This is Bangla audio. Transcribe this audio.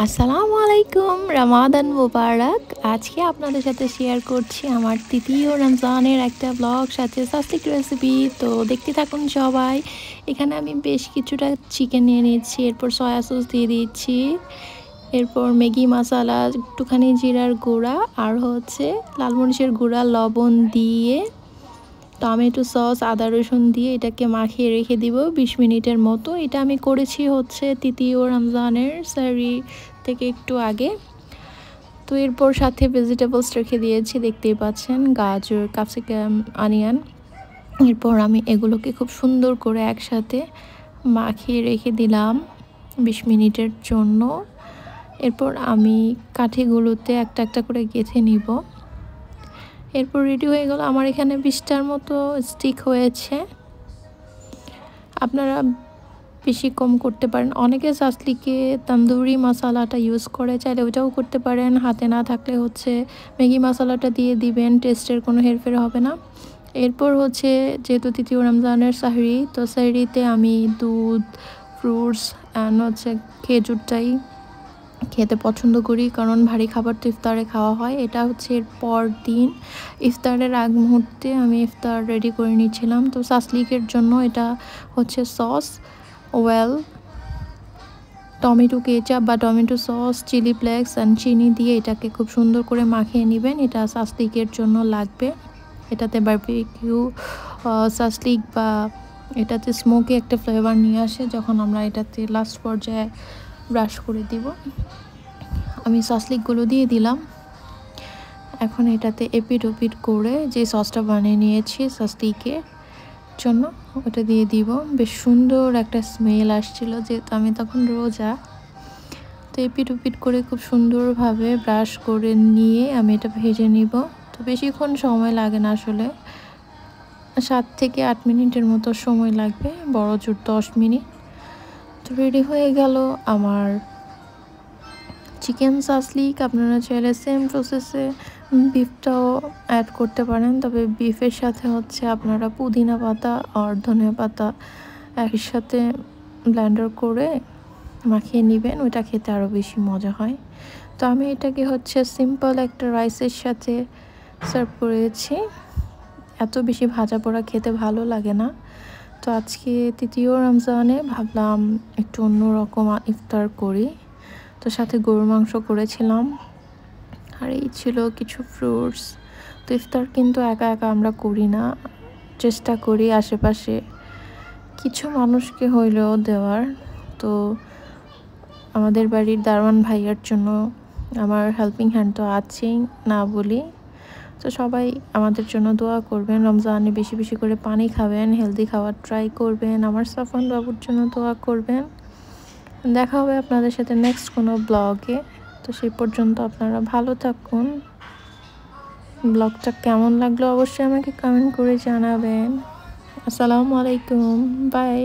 আসসালামু আলাইকুম, রমাদান মুবারক। আজকে আপনাদের সাথে শেয়ার করছি আমার তৃতীয় রমজানের একটা ব্লগ, সাথে সাসলিক রেসিপি। তো দেখতে থাকুন সবাই। এখানে আমি বেশ কিছুটা চিকেন নিয়ে নিচ্ছি, এরপর সয়া সস দিয়ে দিচ্ছি, এরপর ম্যাগি মশলা, একটুখানি জিরার গুঁড়া, আর হচ্ছে লাল মরিচের গুঁড়া, লবণ দিয়ে টমেটো সস, আদা রসুন দিয়ে এটাকে মাখিয়ে রেখে দিব 20 মিনিটের মতো। এটা আমি করেছি হচ্ছে তৃতীয় রমজানের সাহরি থেকে একটু আগে। তো এরপর সাথে ভেজিটেবলস রেখে দিয়েছি, দেখতেই পাচ্ছেন, গাজর, ক্যাপসিকাম, অনিয়ন। এরপর আমি এগুলোকে খুব সুন্দর করে একসাথে মাখিয়ে রেখে দিলাম 20 মিনিটের জন্য। এরপর আমি কাঠিগুলোতে একটা একটা করে গেঁথে নিব। এরপর রেডি হয়ে গেল। আমার এখানে 20টার মতো স্টিক হয়েছে। আপনারা বেশি কম করতে পারেন। অনেকে সাসলিকে তন্দুরি মশলাটা ইউজ করে, চাইলে ওইটাও করতে পারেন। হাতে না থাকলে হচ্ছে ম্যাগি মশলাটা দিয়ে দিবেন, টেস্টের কোনো হেরফের হবে না। এরপর হচ্ছে যেহেতু তৃতীয় রমজানের সাহরি, তো সাহরিতে আমি দুধ, ফ্রুটস অ্যান্ড হচ্ছে খেজুরটাই খেতে পছন্দ করি, কারণ ভারী খাবার তো ইফতারে খাওয়া হয়। এটা হচ্ছে এর পর দিন ইফতারের আগ মুহূর্তে আমি ইফতার রেডি করে নিয়েছিলাম। তো সাসলিকের জন্য এটা হচ্ছে সস, টমেটো কেচাপ বা tomato sauce, chilli flakes and চিনি দিয়ে এটাকে খুব সুন্দর করে মাখিয়ে নেবেন। এটা সাসলিকের জন্য লাগবে। এটাতে বারবিকিউ সাসলিক বা এটাতে স্মোকি একটা ফ্লেভার নিয়ে আসে যখন আমরা এটাতে লাস্ট পর্যায়ে ব্রাশ করে দিব। আমি সাসলিকগুলো দিয়ে দিলাম। এখন এটাতে এপিট ওপিট করে যে সসটা বানিয়ে নিয়েছি সাসলিকের জন্য ওটা দিয়ে দিব। বেশ সুন্দর একটা স্মেল আসছিল, যেহেতু আমি তখন রোজা। তো এপিট ওপিট করে খুব সুন্দরভাবে ব্রাশ করে নিয়ে আমি এটা ভেজে নিব। তো বেশিক্ষণ সময় লাগে না, আসলে 7 থেকে 8 মিনিটের মতো সময় লাগবে, বড় জোর 10 মিনিট। তো রেডি হয়ে গেল আমার চিকেন সাসলিক। আপনারা চাইলে সেম প্রসেসে বিফটাও অ্যাড করতে পারেন, তবে বিফের সাথে হচ্ছে আপনারা পুদিনা পাতা আর ধনিয়া পাতা একসাথে ব্লেন্ডার করে মাখিয়ে নেবেন, ওইটা খেতে আরও বেশি মজা হয়। তো আমি এটাকে হচ্ছে সিম্পল একটা রাইসের সাথে সার্ভ করেছি। এত বেশি ভাজা পোড়া খেতে ভালো লাগে না। তো আজকে তৃতীয় রমজানে ভাবলাম একটু অন্যরকম ইফতার করি। তো সাথে গরুর মাংস করেছিলাম, আর এই ছিল কিছু ফ্রুটস। তো ইফতার কিন্তু একা একা আমরা করি না, চেষ্টা করি আশেপাশে কিছু মানুষকে হইলেও দেওয়ার। তো আমাদের বাড়ির দারোয়ান ভাইয়ার জন্য আমার হেল্পিং হ্যান্ড তো আছেই, না বলি। তো সবাই আমাদের জন্য দোয়া করবেন, রমজানে বেশি বেশি করে পানি খাবেন, হেলদি খাওয়ার ট্রাই করবেন, আমার সাফন বাবুর জন্য দোয়া করবেন। দেখা হবে আপনাদের সাথে নেক্সট কোনো ব্লগে। তো সেই পর্যন্ত আপনারা ভালো থাকুন। ব্লগটা কেমন লাগলো অবশ্যই আমাকে কমেন্ট করে জানাবেন। আসসালামু আলাইকুম, বাই।